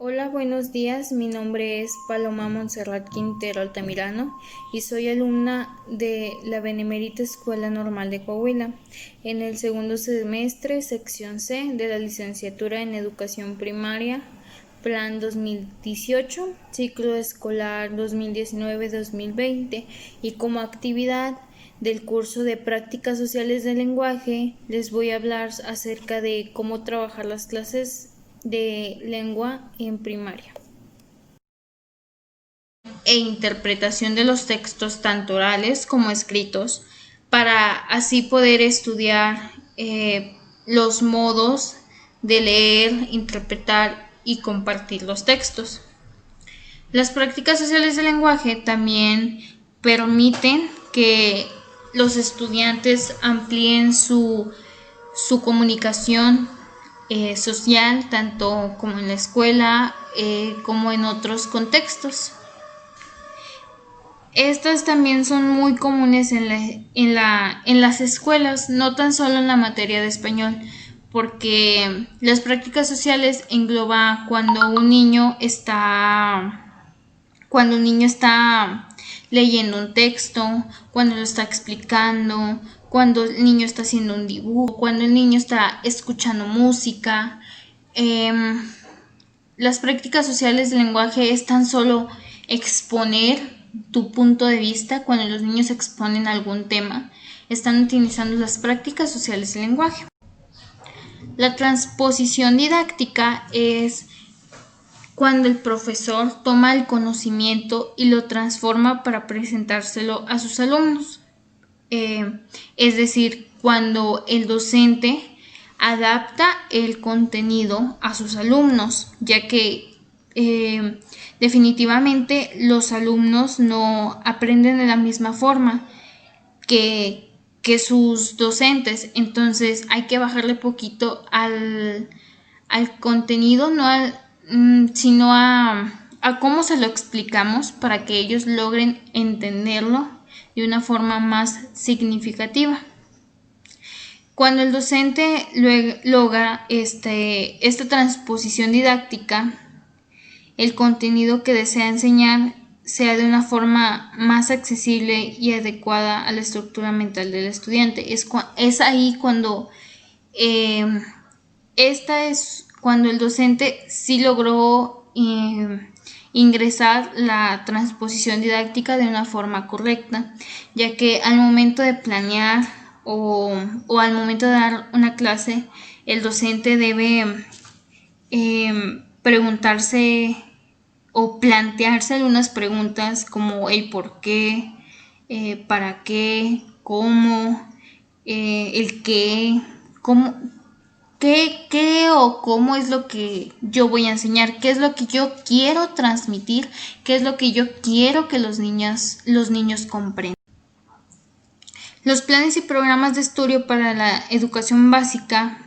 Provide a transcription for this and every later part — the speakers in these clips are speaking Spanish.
Hola, buenos días. Mi nombre es Paloma Montserrat Quintero Altamirano y soy alumna de la Benemérita Escuela Normal de Coahuila en el segundo semestre, sección C de la licenciatura en Educación Primaria, Plan 2018, ciclo escolar 2019-2020 y como actividad del curso de Prácticas Sociales del Lenguaje les voy a hablar acerca de cómo trabajar las clases de lengua en primaria e interpretación de los textos tanto orales como escritos para así poder estudiar los modos de leer, interpretar y compartir los textos. Las prácticas sociales del lenguaje también permiten que los estudiantes amplíen su comunicación social, tanto como en la escuela como en otros contextos. Estas también son muy comunes en las escuelas, no tan solo en la materia de español, porque las prácticas sociales engloba cuando un niño está leyendo un texto, cuando lo está explicando, cuando el niño está haciendo un dibujo, cuando el niño está escuchando música. Las prácticas sociales del lenguaje es tan solo exponer tu punto de vista. Cuando los niños exponen algún tema, están utilizando las prácticas sociales del lenguaje. La transposición didáctica es cuando el profesor toma el conocimiento y lo transforma para presentárselo a sus alumnos. Es decir, cuando el docente adapta el contenido a sus alumnos, ya que definitivamente los alumnos no aprenden de la misma forma que sus docentes. Entonces hay que bajarle poquito al contenido, sino a cómo se lo explicamos para que ellos logren entenderlo de una forma más significativa. Cuando el docente logra esta transposición didáctica, el contenido que desea enseñar sea de una forma más accesible y adecuada a la estructura mental del estudiante. Es ahí cuando cuando el docente sí logró ingresar la transposición didáctica de una forma correcta, ya que al momento de planear o al momento de dar una clase, el docente debe preguntarse o plantearse algunas preguntas como el por qué, para qué, cómo, el qué, cómo, qué o cómo es lo que yo voy a enseñar, qué es lo que yo quiero transmitir, qué es lo que yo quiero que los niños comprendan. Los planes y programas de estudio para la educación básica,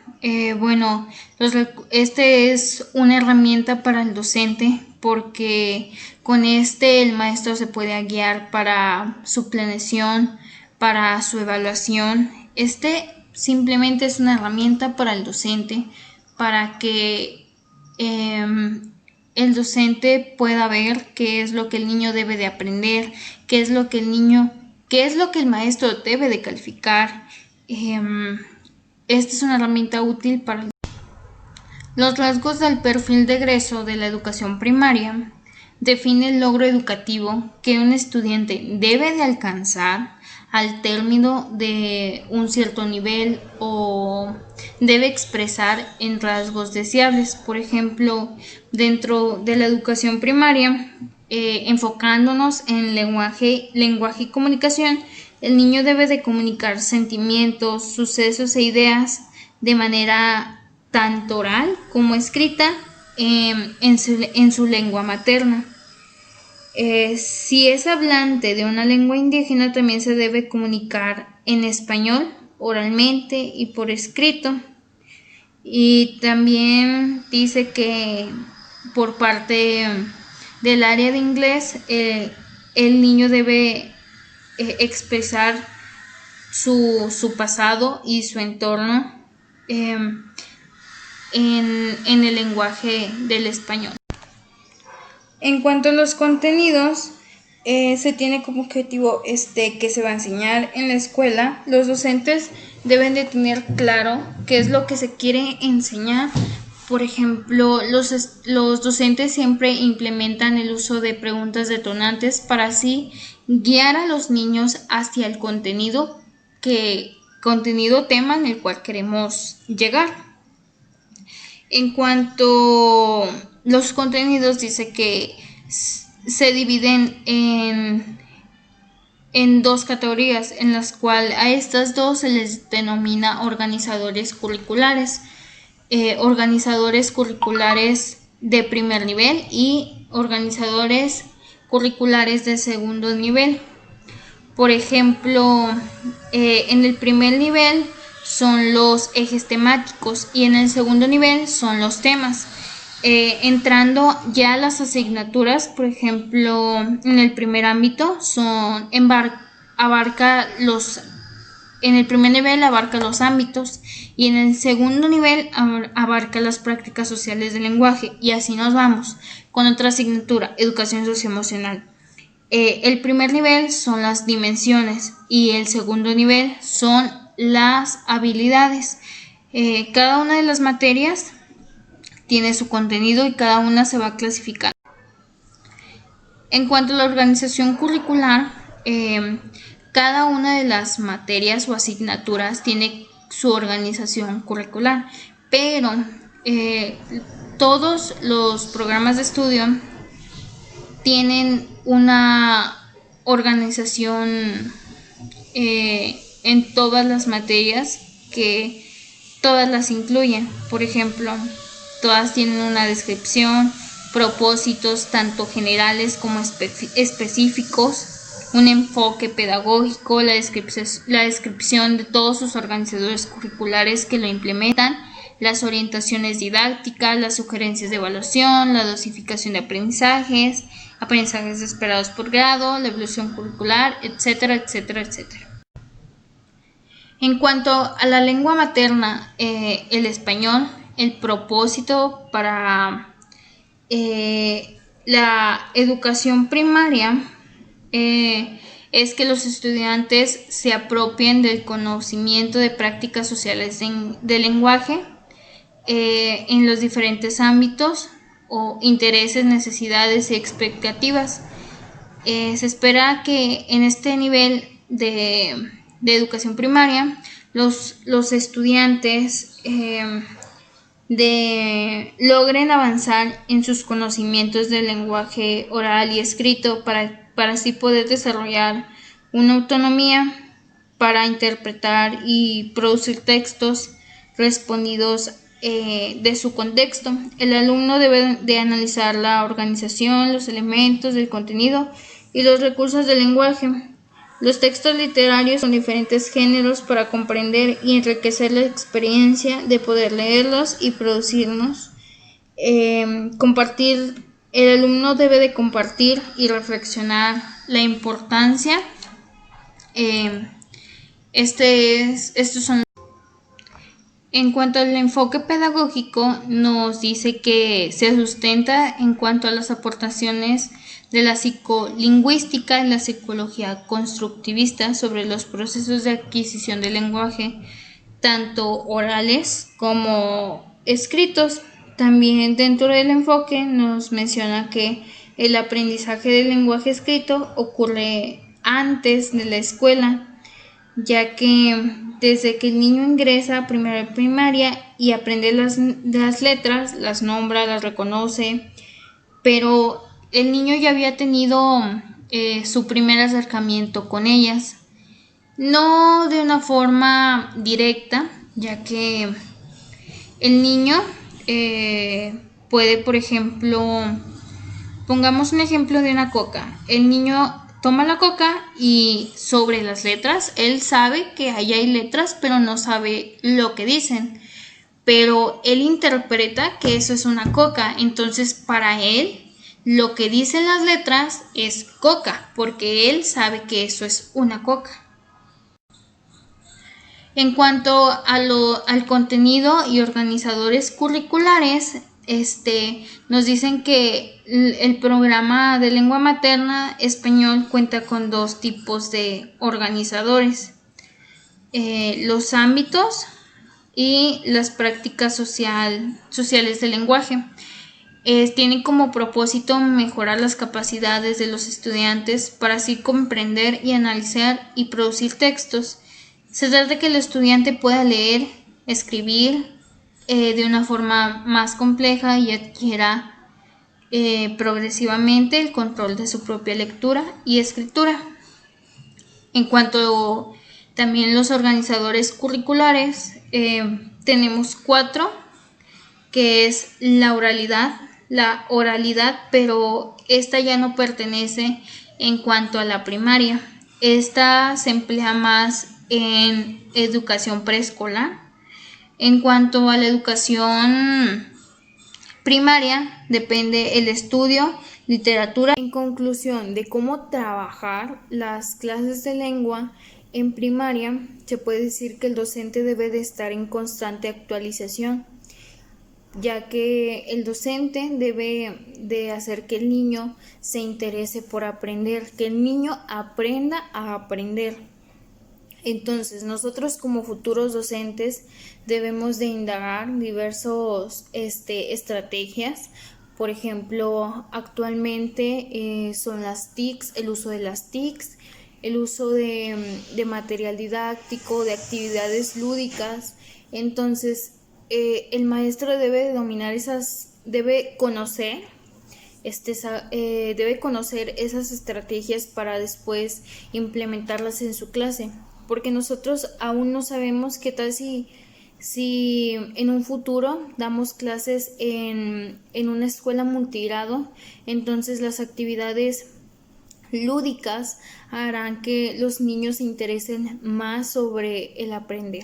este es una herramienta para el docente porque con el maestro se puede guiar para su planeación, para su evaluación. Simplemente es una herramienta para el docente para que el docente pueda ver qué es lo que el niño debe de aprender, qué es lo que el maestro debe de calificar. Esta es una herramienta útil para los rasgos del perfil de egreso de la educación primaria. Define el logro educativo que un estudiante debe de alcanzar al término de un cierto nivel o debe expresar en rasgos deseables. Por ejemplo, dentro de la educación primaria, enfocándonos en lenguaje y comunicación, el niño debe de comunicar sentimientos, sucesos e ideas de manera tanto oral como escrita en su lengua materna. Si es hablante de una lengua indígena, también se debe comunicar en español, oralmente y por escrito. Y también dice que por parte del área de inglés, el niño debe expresar su pasado y su entorno en el lenguaje del español. En cuanto a los contenidos, se tiene como objetivo que se va a enseñar en la escuela. Los docentes deben de tener claro qué es lo que se quiere enseñar. Por ejemplo, los docentes siempre implementan el uso de preguntas detonantes para así guiar a los niños hacia el contenido tema en el cual queremos llegar. En cuanto a los contenidos, dice que se dividen en dos categorías, en las cuales a estas dos se les denomina organizadores curriculares. Organizadores curriculares de primer nivel y organizadores curriculares de segundo nivel. Por ejemplo, en el primer nivel son los ejes temáticos y en el segundo nivel son los temas. Entrando ya a las asignaturas, por ejemplo, en el primer ámbito en el primer nivel abarca los ámbitos y en el segundo nivel abarca las prácticas sociales del lenguaje, y así nos vamos con otra asignatura, educación socioemocional. El primer nivel son las dimensiones y el segundo nivel son las habilidades. Cada una de las materias tiene su contenido y cada una se va clasificando. En cuanto a la organización curricular, cada una de las materias o asignaturas tiene su organización curricular, pero todos los programas de estudio tienen una organización en todas las materias, que todas las incluyen. Por ejemplo, todas tienen una descripción, propósitos tanto generales como específicos, un enfoque pedagógico, la descripción de todos sus organizadores curriculares que lo implementan, las orientaciones didácticas, las sugerencias de evaluación, la dosificación de aprendizajes esperados por grado, la evolución curricular, etcétera, etcétera, etcétera. En cuanto a la lengua materna, el español, el propósito para la educación primaria es que los estudiantes se apropien del conocimiento de prácticas sociales del lenguaje en los diferentes ámbitos o intereses, necesidades y expectativas. Se espera que en este nivel de educación primaria los estudiantes logren avanzar en sus conocimientos del lenguaje oral y escrito para así poder desarrollar una autonomía para interpretar y producir textos respondidos de su contexto. El alumno debe de analizar la organización, los elementos del contenido y los recursos del lenguaje. Los textos literarios son diferentes géneros para comprender y enriquecer la experiencia de poder leerlos y producirlos. El alumno debe de compartir y reflexionar la importancia. Estos son. En cuanto al enfoque pedagógico, nos dice que se sustenta en cuanto a las aportaciones de la psicolingüística y la psicología constructivista sobre los procesos de adquisición del lenguaje, tanto orales como escritos. También dentro del enfoque nos menciona que el aprendizaje del lenguaje escrito ocurre antes de la escuela, ya que desde que el niño ingresa a primera primaria y aprende las letras, las nombra, las reconoce, pero el niño ya había tenido su primer acercamiento con ellas, no de una forma directa, ya que el niño puede, por ejemplo, pongamos un ejemplo de una coca. El niño toma la coca y sobre las letras, él sabe que ahí hay letras, pero no sabe lo que dicen. Pero él interpreta que eso es una coca, entonces para él lo que dicen las letras es coca, porque él sabe que eso es una coca. En cuanto al contenido y organizadores curriculares, Nos dicen que el programa de lengua materna español cuenta con 2 tipos de organizadores: los ámbitos y las prácticas sociales del lenguaje. Tienen como propósito mejorar las capacidades de los estudiantes para así comprender y analizar y producir textos. Se trata de que el estudiante pueda leer, escribir de una forma más compleja y adquiera progresivamente el control de su propia lectura y escritura. En cuanto también los organizadores curriculares, tenemos 4, que es la oralidad, pero esta ya no pertenece en cuanto a la primaria. Esta se emplea más en educación preescolar. En cuanto a la educación primaria, depende el estudio, literatura. En conclusión de cómo trabajar las clases de lengua en primaria, se puede decir que el docente debe de estar en constante actualización, ya que el docente debe de hacer que el niño se interese por aprender, que el niño aprenda a aprender. Entonces, nosotros como futuros docentes debemos de indagar diversos estrategias. Por ejemplo, actualmente son las TICs, el uso de las TICs, el uso de material didáctico, de actividades lúdicas. Entonces, el maestro debe dominar debe conocer esas estrategias para después implementarlas en su clase, porque nosotros aún no sabemos qué tal si en un futuro damos clases en una escuela multigrado. Entonces las actividades lúdicas harán que los niños se interesen más sobre el aprender.